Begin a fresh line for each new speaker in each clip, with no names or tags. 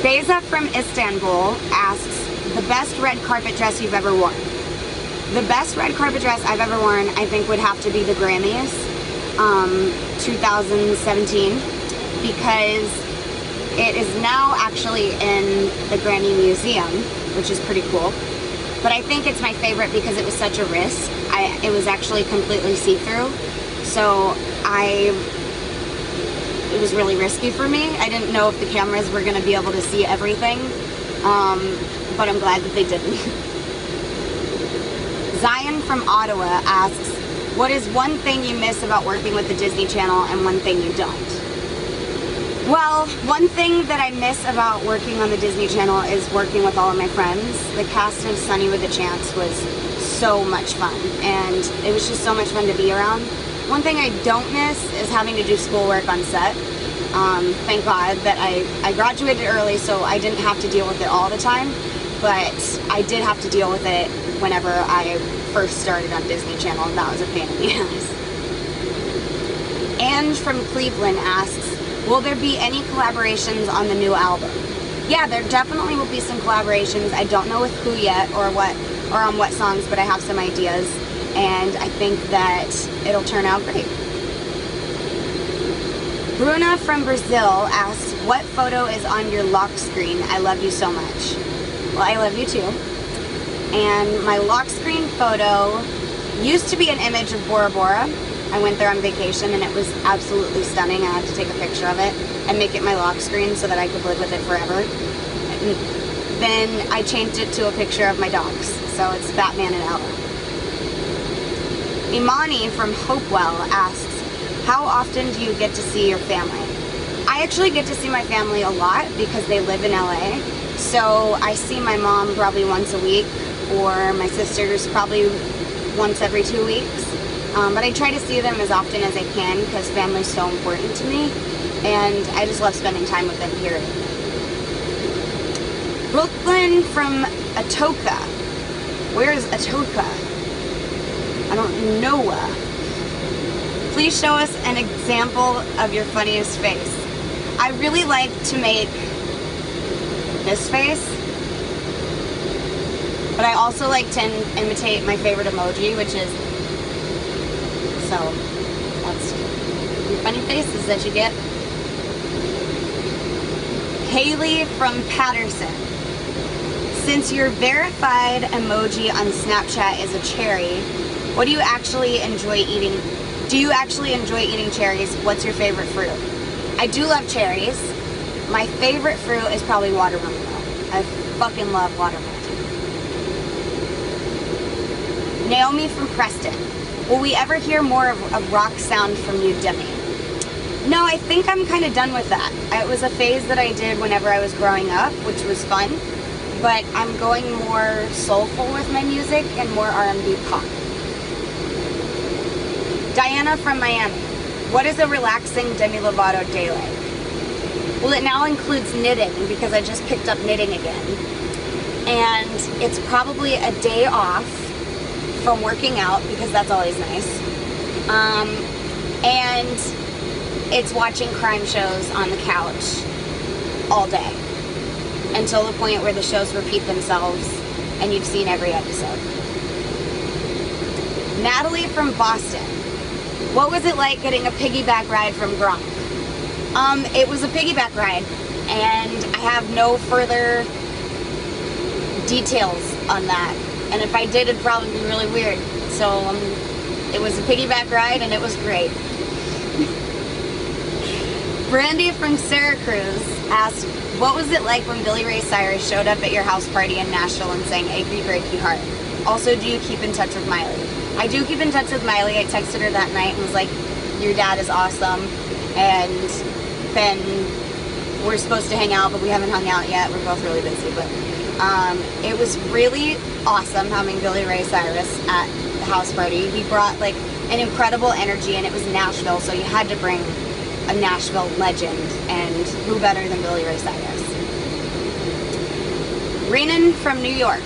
Beza from Istanbul asks, the best red carpet dress you've ever worn. The best red carpet dress I've ever worn, I think, would have to be the Grammys 2017, because it is now actually in the Grammy Museum, which is pretty cool. But I think it's my favorite because it was such a risk. It was actually completely see-through, so it was really risky for me. I didn't know if the cameras were going to be able to see everything, but I'm glad that they didn't. Zion from Ottawa asks, what is one thing you miss about working with the Disney Channel and one thing you don't? Well, one thing that I miss about working on the Disney Channel is working with all of my friends. The cast of Sunny with a Chance was so much fun, and it was just so much fun to be around. One thing I don't miss is having to do schoolwork on set. Thank God that I graduated early, so I didn't have to deal with it all the time, but I did have to deal with it whenever I first started on Disney Channel, and that was a pain in the ass. Ange from Cleveland asks, will there be any collaborations on the new album? Yeah, there definitely will be some collaborations. I don't know with who yet or on what songs, but I have some ideas, and I think that it'll turn out great. Bruna from Brazil asks, what photo is on your lock screen? I love you so much. Well, I love you too. And my lock screen photo used to be an image of Bora Bora. I went there on vacation and it was absolutely stunning. I had to take a picture of it and make it my lock screen so that I could live with it forever. And then I changed it to a picture of my dogs, so it's Batman and Ella. Imani from Hopewell asks, how often do you get to see your family? I actually get to see my family a lot because they live in LA. So I see my mom probably once a week, or my sisters probably once every 2 weeks. But I try to see them as often as I can because family's so important to me, and I just love spending time with them, period. Brooklyn from Atoka. Where's Atoka? I don't know. Please show us an example of your funniest face. I really like to make this face, but I also like to imitate my favorite emoji, which is, so that's your funny faces that you get. Haley from Patterson. Since your verified emoji on Snapchat is a cherry, what do you actually enjoy eating? Do you actually enjoy eating cherries? What's your favorite fruit? I do love cherries. My favorite fruit is probably watermelon though. I fucking love watermelon. Naomi from Preston. Will we ever hear more of a rock sound from you, Demi? No, I think I'm kind of done with that. It was a phase that I did whenever I was growing up, which was fun, but I'm going more soulful with my music and more R&B pop. Diana from Miami. What is a relaxing Demi Lovato day like? Well, it now includes knitting because I just picked up knitting again. And it's probably a day off from working out because that's always nice. And it's watching crime shows on the couch all day until the point where the shows repeat themselves and you've seen every episode. Natalie from Boston. What was it like getting a piggyback ride from Gronk? It was a piggyback ride, and I have no further details on that. And if I did, it'd probably be really weird. So it was a piggyback ride, and it was great. Brandy from Syracuse asked, what was it like when Billy Ray Cyrus showed up at your house party in Nashville and sang Achy Breaky Heart? Also, do you keep in touch with Miley? I do keep in touch with Miley. I texted her that night and was like, your dad is awesome, and then we're supposed to hang out, but we haven't hung out yet. We're both really busy, but it was really awesome having Billy Ray Cyrus at the house party. He brought like an incredible energy, and it was Nashville, so you had to bring a Nashville legend, and who better than Billy Ray Cyrus? Renan from New York.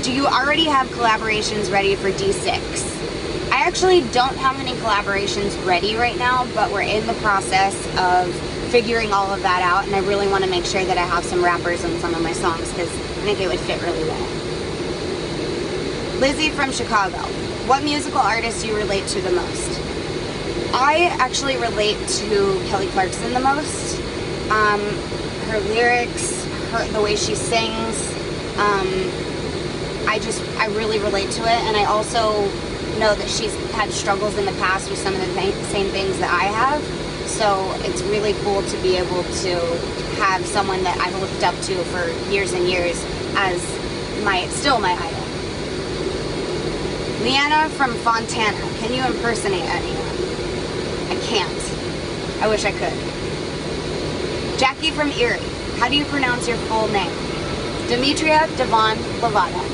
Do you already have collaborations ready for D6? I actually don't have any collaborations ready right now, but we're in the process of figuring all of that out, and I really want to make sure that I have some rappers in some of my songs because I think it would fit really well. Lizzie from Chicago. What musical artist do you relate to the most? I actually relate to Kelly Clarkson the most. Her lyrics, the way she sings, I really relate to it, and I also know that she's had struggles in the past with some of the same things that I have, so it's really cool to be able to have someone that I've looked up to for years and years as still my idol. Leanna from Fontana. Can you impersonate anyone? I can't. I wish I could. Jackie from Erie. How do you pronounce your full name? Demetria Devon Lovato.